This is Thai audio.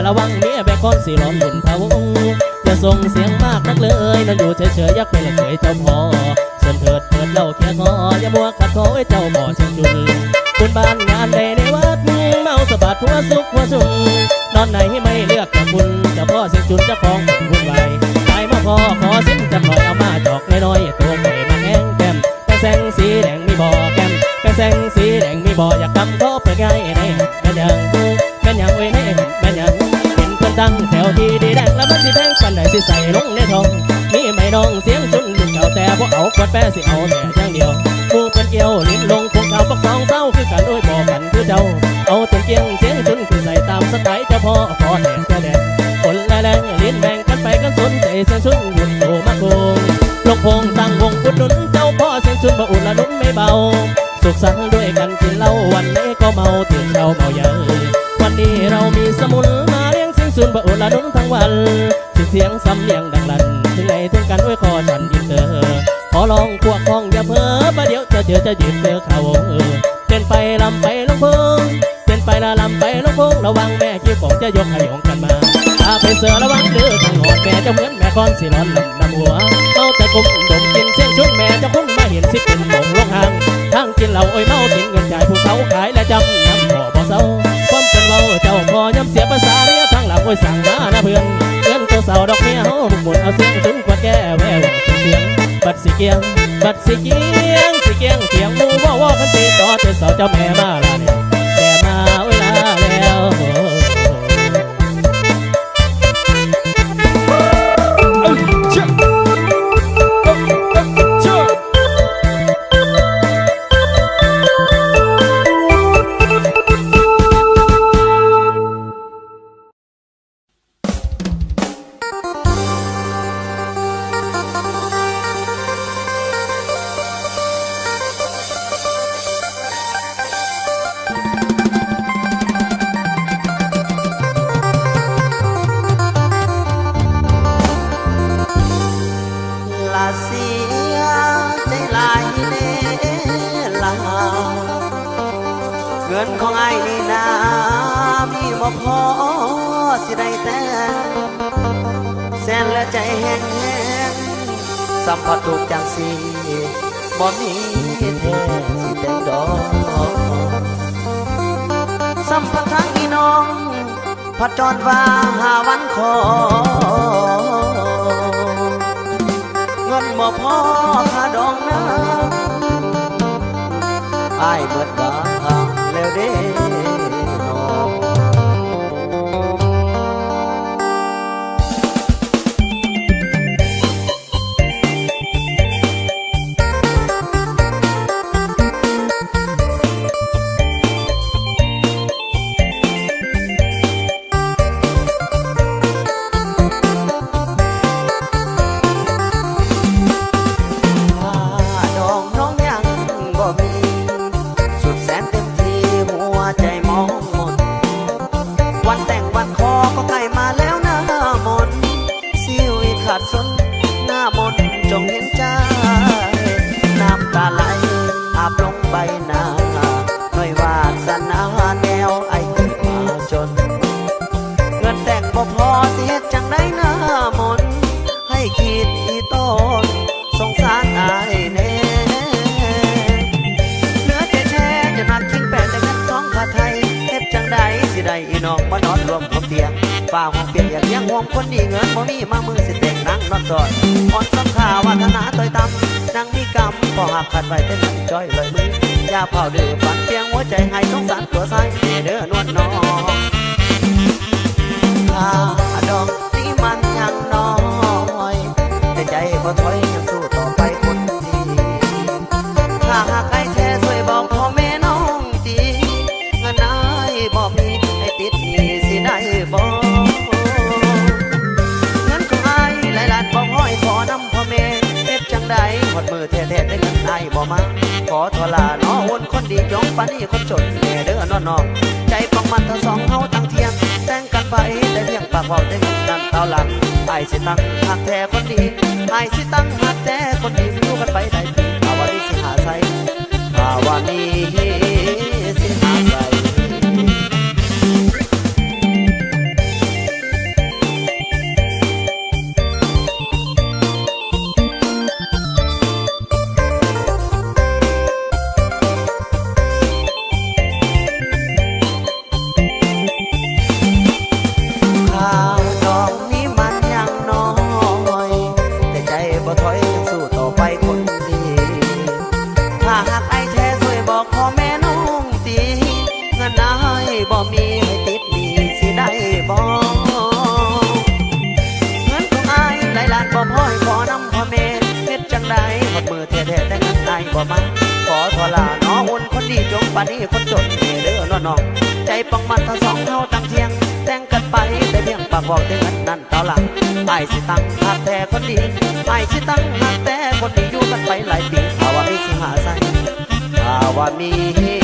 ระวังเมียแบกคอนสีร้อนบุญพะวงอย่าส่งเสียงมากนักเลยนั่นอยู่เฉยๆยักไปละเคยเจ้าพ่อส่วนเถิดเล่าแค่คออย่ามัวขัดคอไว้เจ้าบ่อเชิงจุนคุณบ้านงานใดในวัดเมาสะบัดหัวสุกหัวสุนนอนไหนไม่เลือกกับคุณเจ้าพ่อเสียงจุนเจ้าของคุณไวตายมาพอขอสิ้นจะคอยเอามาจอกน้อยๆตัวไข่มาแห้งแก้มแป้งแสงสีแดงมีบ่อแก้มแป้งแสงสีแดงมีบ่ออยากทำก็ไปง่ายในแม่ยังแม่ยังไว้ในแม่ยังเห็นคนตั้งแถวที่ดีแดงแล้วมันสิแพงปันไหนสิใส่ลงในทองมีไม่น้องเสียงจุนลูกเก่าแต่พวกเอาขวดแป้สิเอาแต่อย่างเดียวมูเป็นเกี่ยวลิ้นลงพวกเขาปักสองเศร้าคือกันด้วยบ่อกันคือเจ้าเอาจนเกียงเสียงจุนคือใส่ตามสไตล์เจ้าพ่อขอแดงเจ้าแดงคนละแรงลิ้นแบ่งกันไปกันสนใจเสียงจุนหยุดโตมาโกงลงพงตั้งวงอุดหนุนเจ้าพ่อเสียงจุนมาอุดละนุนไม่เบาสุขสันต์ด้วยกันกินเหล้าวันนี้ก็เมาตื่นเช้าเมาเยอะวันนี้เรามีสมุนมาเลี้ยงเสียงจุนมาอุดละนุนทั้งวันเสียงซ้ำเลี้ยงดังลั่นถึงไงถึงกันด้วยคอฉันยินเธอขอลองพวกของอย่าเพ้อประเดี๋ยวจะเจอจะหยิบเจอข่าวเต้นไปลำไปลงพงเต้นไปละลำไปลงพงระวังแม่คิ้วผมจะยกขยงกันมาถ้าไปเสือระวังเดือดทั้งหดแม่จะเหมือนแม่คอนสีร้อนลำนำหัวเอาแต่กุมดมกินเสียงชุนแม่จะคุ้นมาเห็นสิเป็นหมงลงห่างทั้งกินเหล้าอ้อยเมากินเงินจ่ายภูเขาขายและจำน้ำบ่อบ่เศร้าความเป็นเบาเจ้าพอย่ำเสียภาษาเรียทั้งหลังอ้อยสั่งมานะเพื่อนเงินตัวเสาดอกเมียเฮาบุกหมุนเอาเสียงชุนกว่าแก้แววเสียงบัดสีเกียงบัดสีเกียงสีเกียงเถียงมูว่าคันตีต่อเธอสาวเจ้าแม่มาละเนี่ยแม่มาเวลาแล้วเงินของไอ้นี่นามีบ่พอสิได้แต่แสนและใจแห้งแห้งสัมผัสถูกจังสิบ่มีแท้สิแต่งดอกสัมผัสทางพี่น้องพัดจรว่า5 วันขอเงินบ่พอค่าดองนะอ้ายเบิดบางแล้วเด้น้องจงเห็นใจน้ำตาไหลอาบลงใบหน้าหน่อยวาสนาแนวไอ้เกิดมาจนเงินแต่งบ่พอสิเฮ็ดจังได้หน้ามนให้คิดอีต้นสงสารอายแน่เหลือแต่แช่จะนัดคิงแปดแต่เงินท้องผ้าไทยเฮ็ดจังได้สิได้อีน้องมานอนรวมกับเตียงฝ่าห้องเปียกอยากเลี้ยงห่วงคนดีเงินบ่มีมามือสิเต็งนั่งนอนสอดอ่อนสำข่าววัฒนาต่อยต่ำนั่งมีกรรมพอหักขัดไว้แต่นั่งจ้อยเลยมือยาเผาดื้อฝันเพียงหัวใจให้สงสารตัวใสเด้อนวลน้องดอกนี้มันยังน้อยแต่ใจบ่ถอยยังสู้ต่อไปคนดีถ้าหากไอ้แท้ช่วยบอกพ่อแม่น้องจีเงินนายบ่มีไอ้ติดนี่สิได้บ่หดมือแท้ๆได้เงินไอ้บ่มาขอทลาน้อวนคนดียองปานนี้คนจนแน่เด้อนอนใจปังมันทั้งสองเฮาตั้งเทียงแต่งกันไปได้เพียงปากเว้าได้เงินนั่นเต้าหลังไอ้สิตั้งหักแท้คนดีไอ้สิตั้งหักแท้คนดีอยู่กันไปได้ปีภาวะนี้สิหาใส่ภาวะนี้สิหาใส่ งใดหมดมือแท้ๆแต่งานไอ้บ่มาขอทลาน้ออุ่นคนดีจงปานนี้คนจนเด้อน้องใจปังมันทั้งสองเฮาตั้งเทียงแต่งกันไปแต่เพียงปากบอกแต่เงินนั่นเต่าหลังไอ้สิตั้งหักแต่คนดีไอ้สิตั้งหักแต่คนดีอยู่กันไปหลายปีถ้าว่ามีสิหาใส่ถ้าว่ามี